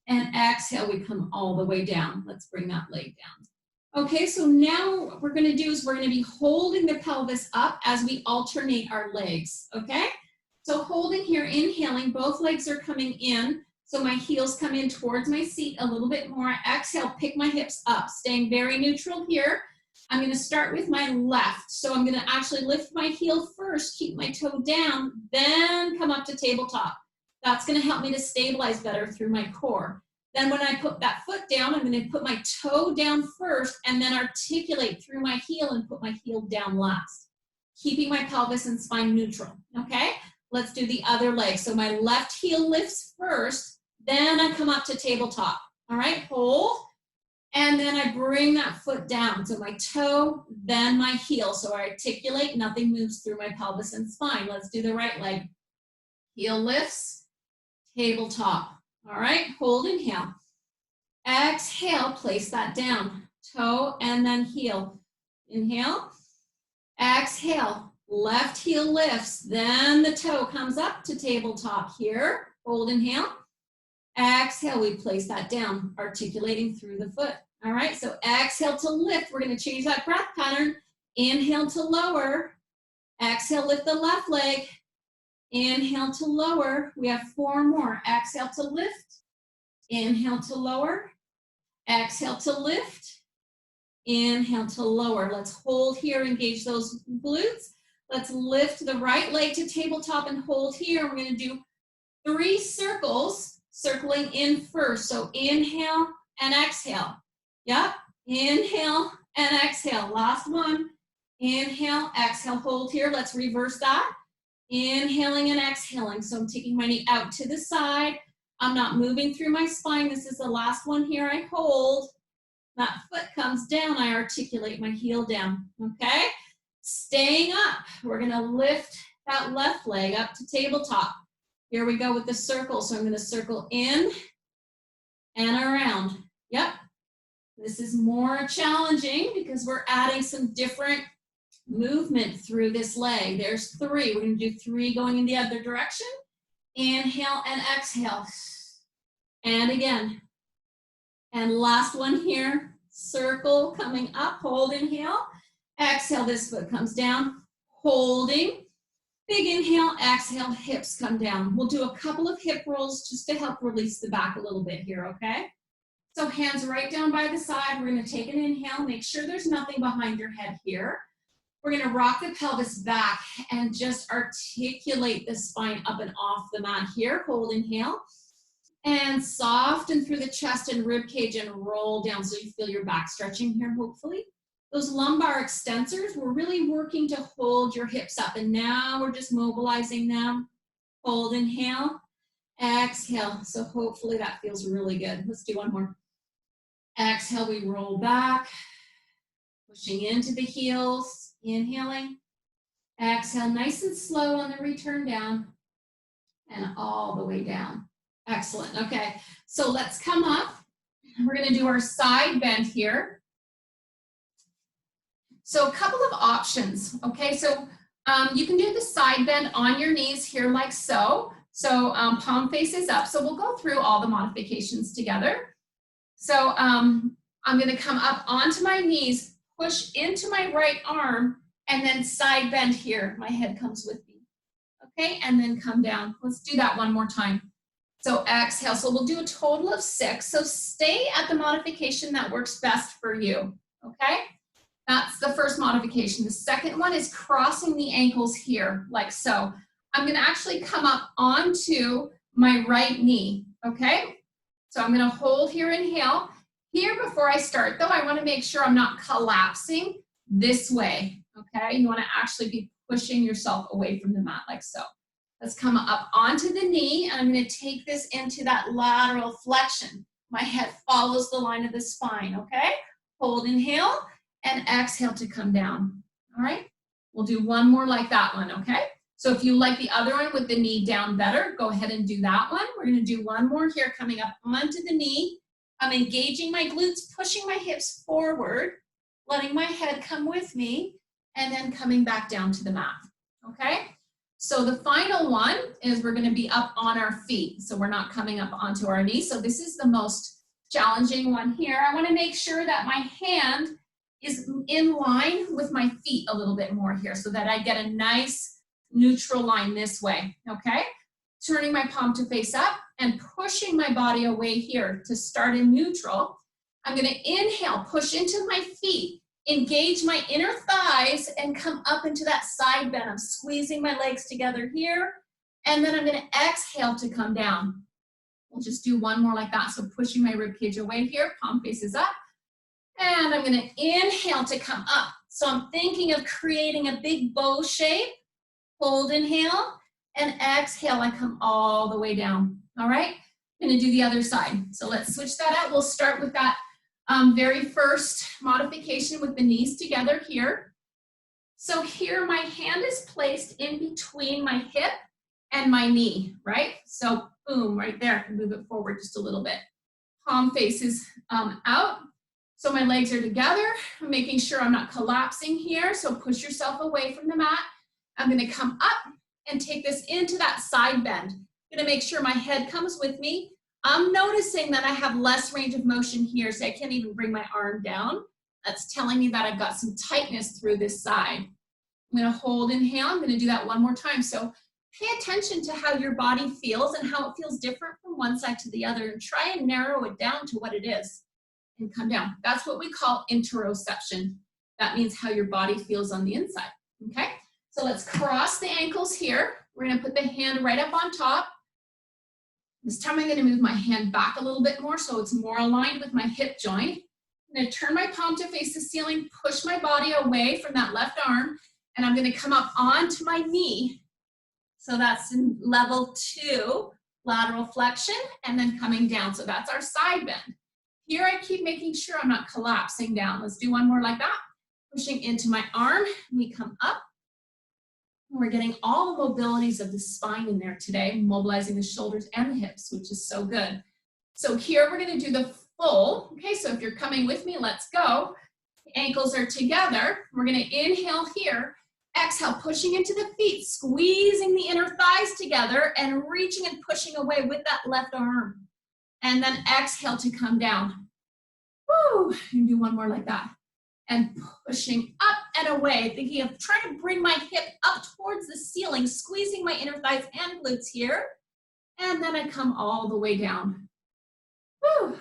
And exhale, we come all the way down. Let's bring that leg down. Okay, so now what we're gonna do is we're gonna be holding the pelvis up as we alternate our legs, okay? So holding here, inhaling, both legs are coming in. So my heels come in towards my seat a little bit more. Exhale, pick my hips up, staying very neutral here. I'm gonna start with my left. So I'm gonna actually lift my heel first, keep my toe down, then come up to tabletop. That's gonna help me to stabilize better through my core. Then when I put that foot down, I'm gonna put my toe down first and then articulate through my heel and put my heel down last. Keeping my pelvis and spine neutral, okay? Let's do the other leg. So my left heel lifts first, then I come up to tabletop. All right, hold, and then I bring that foot down. So my toe, then my heel. So I articulate, nothing moves through my pelvis and spine. Let's do the right leg. Heel lifts, tabletop. All right, hold, inhale. Exhale, place that down. Toe and then heel. Inhale, exhale, left heel lifts, then the toe comes up to tabletop here. Hold, inhale. Exhale, we place that down, articulating through the foot. All right, so exhale to lift. We're gonna change that breath pattern. Inhale to lower. Exhale, lift the left leg. Inhale to lower. We have 4 more. Exhale to lift. Inhale to lower. Exhale to lift. Inhale to lower. Let's hold here, engage those glutes. Let's lift the right leg to tabletop and hold here. We're gonna do 3 circles, circling in first. So inhale and exhale. Yep, inhale and exhale. Last one, inhale, exhale, hold here. Let's reverse that. Inhaling and exhaling. So I'm taking my knee out to the side. I'm not moving through my spine. This is the last one here. I hold. That foot comes down. I articulate my heel down. Okay? Staying up. We're going to lift that left leg up to tabletop. Here we go with the circle. So I'm going to circle in and around. Yep. This is more challenging because we're adding some different movement through this leg. There's 3. We're going to do 3 going in the other direction. Inhale and exhale. And again. And last one here. Circle coming up. Hold, inhale. Exhale, this foot comes down. Holding. Big inhale, exhale, hips come down. We'll do a couple of hip rolls just to help release the back a little bit here, okay? So hands right down by the side. We're going to take an inhale. Make sure there's nothing behind your head here. We're going to rock the pelvis back and just articulate the spine up and off the mat here. Hold, inhale. And soften through the chest and rib cage and roll down so you feel your back stretching here, hopefully. Those lumbar extensors, we're really working to hold your hips up. And now we're just mobilizing them. Hold, inhale, exhale. So hopefully that feels really good. Let's do one more. Exhale, we roll back, pushing into the heels, inhaling. Exhale, nice and slow on the return down and all the way down. Excellent, okay. So let's come up. We're gonna do our side bend here. So a couple of options, okay? So you can do the side bend on your knees here like so. So palm faces up. So we'll go through all the modifications together. So I'm gonna come up onto my knees, push into my right arm, and then side bend here. My head comes with me, okay? And then come down. Let's do that one more time. So exhale, so we'll do a total of 6. So stay at the modification that works best for you, okay? That's the first modification. The second one is crossing the ankles here, like so. I'm gonna actually come up onto my right knee, okay? So I'm gonna hold here, inhale. Here before I start though, I wanna make sure I'm not collapsing this way, okay? You wanna actually be pushing yourself away from the mat like so. Let's come up onto the knee, and I'm gonna take this into that lateral flexion. My head follows the line of the spine, okay? Hold, inhale, and exhale to come down, all right? We'll do one more like that one, okay? So if you like the other one with the knee down better, go ahead and do that one. We're gonna do one more here, coming up onto the knee. I'm engaging my glutes, pushing my hips forward, letting my head come with me, and then coming back down to the mat, okay? So the final one is we're gonna be up on our feet. So we're not coming up onto our knees. So this is the most challenging one here. I wanna make sure that my hand is in line with my feet a little bit more here so that I get a nice neutral line this way, okay? Turning my palm to face up and pushing my body away here to start in neutral. I'm gonna inhale, push into my feet, engage my inner thighs and come up into that side bend. I'm squeezing my legs together here, and then I'm gonna exhale to come down. We'll just do one more like that. So pushing my rib cage away here, palm faces up, and I'm gonna inhale to come up. So I'm thinking of creating a big bow shape. Hold, inhale, and exhale, I come all the way down, all right? I'm gonna do the other side. So let's switch that out. We'll start with that very first modification with the knees together here. So here my hand is placed in between my hip and my knee, right? So boom, right there, I can move it forward just a little bit. Palm faces out. So my legs are together. I'm making sure I'm not collapsing here. So push yourself away from the mat. I'm gonna come up and take this into that side bend. I'm gonna make sure my head comes with me. I'm noticing that I have less range of motion here, so I can't even bring my arm down. That's telling me that I've got some tightness through this side. I'm gonna hold, inhale. I'm gonna do that one more time. So pay attention to how your body feels and how it feels different from one side to the other, and try and narrow it down to what it is and come down. That's what we call interoception. That means how your body feels on the inside, okay? So let's cross the ankles here. We're gonna put the hand right up on top. This time I'm gonna move my hand back a little bit more so it's more aligned with my hip joint. I'm gonna turn my palm to face the ceiling, push my body away from that left arm, and I'm gonna come up onto my knee. So that's in level 2, lateral flexion, and then coming down. So that's our side bend. Here I keep making sure I'm not collapsing down. Let's do one more like that. Pushing into my arm, we come up. We're getting all the mobilities of the spine in there today, mobilizing the shoulders and the hips, which is so good. So here we're gonna do the full, okay, so if you're coming with me, let's go. The ankles are together. We're gonna inhale here, exhale, pushing into the feet, squeezing the inner thighs together and reaching and pushing away with that left arm. And then exhale to come down. Woo, and do one more like that. And pushing up and away, thinking of trying to bring my hip up towards the ceiling, squeezing my inner thighs and glutes here. And then I come all the way down. Woo,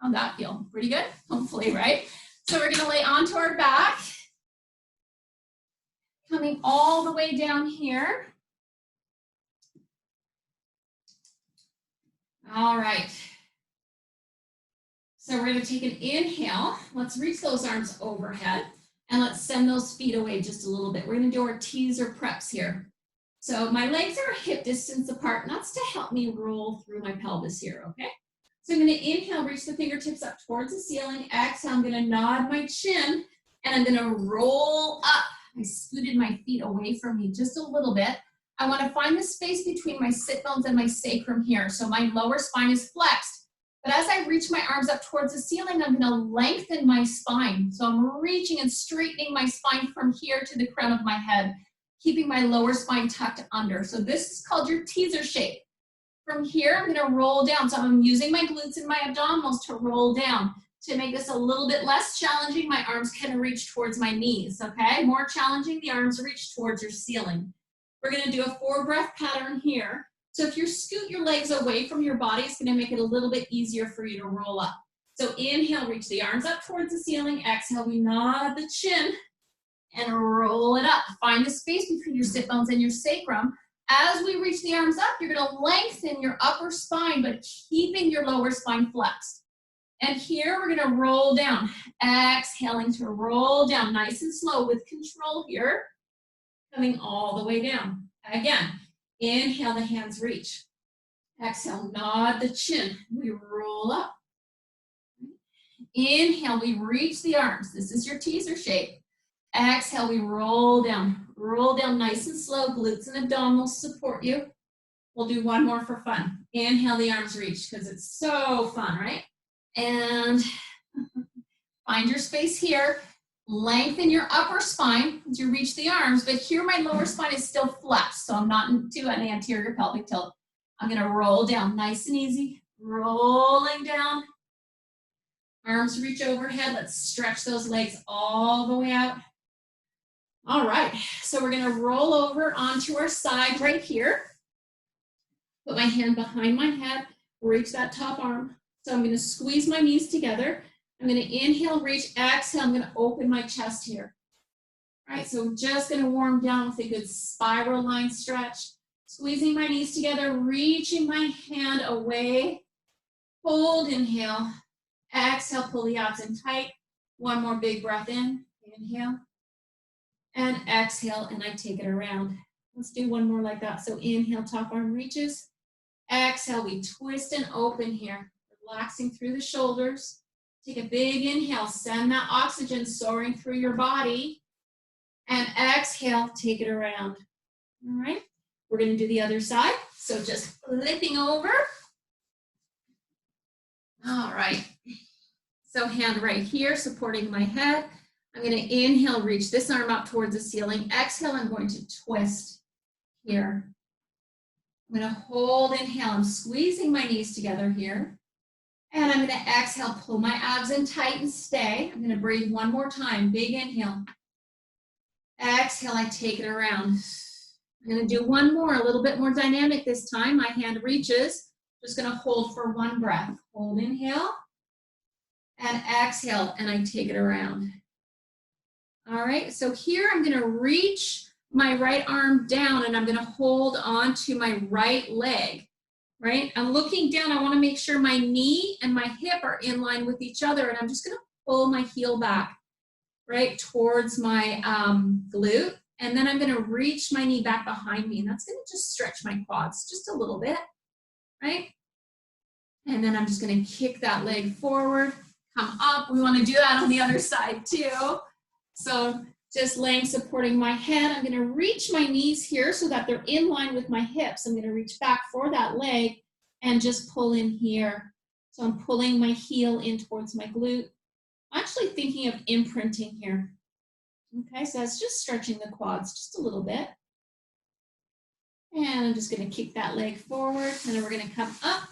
how'd that feel? Pretty good? Hopefully, right? So we're gonna lay onto our back. Coming all the way down here. All right. So we're gonna take an inhale. Let's reach those arms overhead and let's send those feet away just a little bit. We're gonna do our teaser preps here. So my legs are hip distance apart, and that's to help me roll through my pelvis here, okay? So I'm gonna inhale, reach the fingertips up towards the ceiling. Exhale, I'm gonna nod my chin and I'm gonna roll up. I scooted my feet away from me just a little bit. I wanna find the space between my sit bones and my sacrum here. So my lower spine is flexed. But as I reach my arms up towards the ceiling, I'm gonna lengthen my spine. So I'm reaching and straightening my spine from here to the crown of my head, keeping my lower spine tucked under. So this is called your teaser shape. From here, I'm gonna roll down. So I'm using my glutes and my abdominals to roll down. To make this a little bit less challenging, my arms can reach towards my knees, okay? More challenging, the arms reach towards your ceiling. We're gonna do a 4-breath pattern here. So if you scoot your legs away from your body, it's gonna make it a little bit easier for you to roll up. So inhale, reach the arms up towards the ceiling. Exhale, we nod the chin and roll it up. Find the space between your sit bones and your sacrum. As we reach the arms up, you're gonna lengthen your upper spine, but keeping your lower spine flexed. And here we're gonna roll down, exhaling to roll down nice and slow with control here, coming all the way down. Again, inhale, the hands reach. Exhale, nod the chin. We roll up. Inhale, we reach the arms. This is your teaser shape. Exhale, we roll down. Roll down nice and slow. Glutes and abdominals support you. We'll do one more for fun. Inhale, the arms reach because it's so fun, right? And find your space here. Lengthen your upper spine as you reach the arms, but here my lower spine is still flexed, so I'm not into an anterior pelvic tilt. I'm gonna roll down nice and easy, rolling down. Arms reach overhead. Let's stretch those legs all the way out. All right, so we're gonna roll over onto our side right here. Put my hand behind my head, reach that top arm. So I'm gonna squeeze my knees together. I'm gonna inhale, reach, exhale, I'm gonna open my chest here. All right, so just gonna warm down with a good spiral line stretch. Squeezing my knees together, reaching my hand away. Hold, inhale. Exhale, pull the abs in tight. One more big breath in, inhale. And exhale, and I take it around. Let's do one more like that. So inhale, top arm reaches. Exhale, we twist and open here. Relaxing through the shoulders. Take a big inhale, send that oxygen soaring through your body. And exhale, take it around. All right, we're gonna do the other side. So just flipping over. All right, so hand right here, supporting my head. I'm gonna inhale, reach this arm up towards the ceiling. Exhale, I'm going to twist here. I'm gonna hold, inhale, I'm squeezing my knees together here. And I'm gonna exhale, pull my abs in tight and stay. I'm gonna breathe one more time, big inhale. Exhale, I take it around. I'm gonna do one more, a little bit more dynamic this time. My hand reaches, just gonna hold for one breath. Hold, inhale, and exhale, and I take it around. All right, so here I'm gonna reach my right arm down and I'm gonna hold on to my right leg. right? I'm looking down. I want to make sure my knee and my hip are in line with each other, and I'm just going to pull my heel back, right, towards my glute. And then I'm going to reach my knee back behind me, and that's going to just stretch my quads just a little bit, right? And then I'm just going to kick that leg forward, come up. We want to do that on the other side too. So just laying, supporting my head. I'm going to reach my knees here so that they're in line with my hips. I'm going to reach back for that leg and just pull in here. So I'm pulling my heel in towards my glute. I'm actually thinking of imprinting here. Okay, so that's just stretching the quads just a little bit. And I'm just going to kick that leg forward, and then we're going to come up.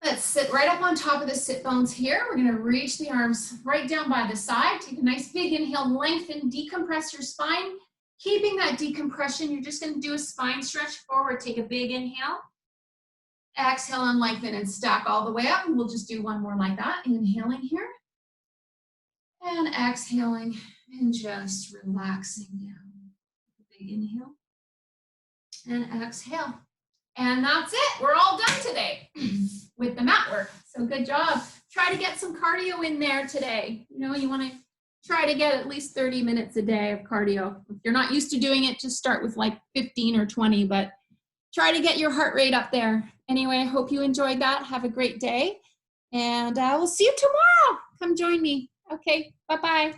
Let's sit right up on top of the sit bones here. We're going to reach the arms right down by the side. Take a nice big inhale, lengthen, decompress your spine. Keeping that decompression, you're just going to do a spine stretch forward. Take a big inhale. Exhale and lengthen and stack all the way up. And we'll just do one more like that. Inhaling here. And exhaling and just relaxing down. Big inhale. And exhale. And that's it. We're all done today with the mat work. So good job. Try to get some cardio in there today. You know, you want to try to get at least 30 minutes a day of cardio. If you're not used to doing it, just start with like 15 or 20, but try to get your heart rate up there. Anyway, I hope you enjoyed that. Have a great day. And we'll see you tomorrow. Come join me. Okay, bye-bye.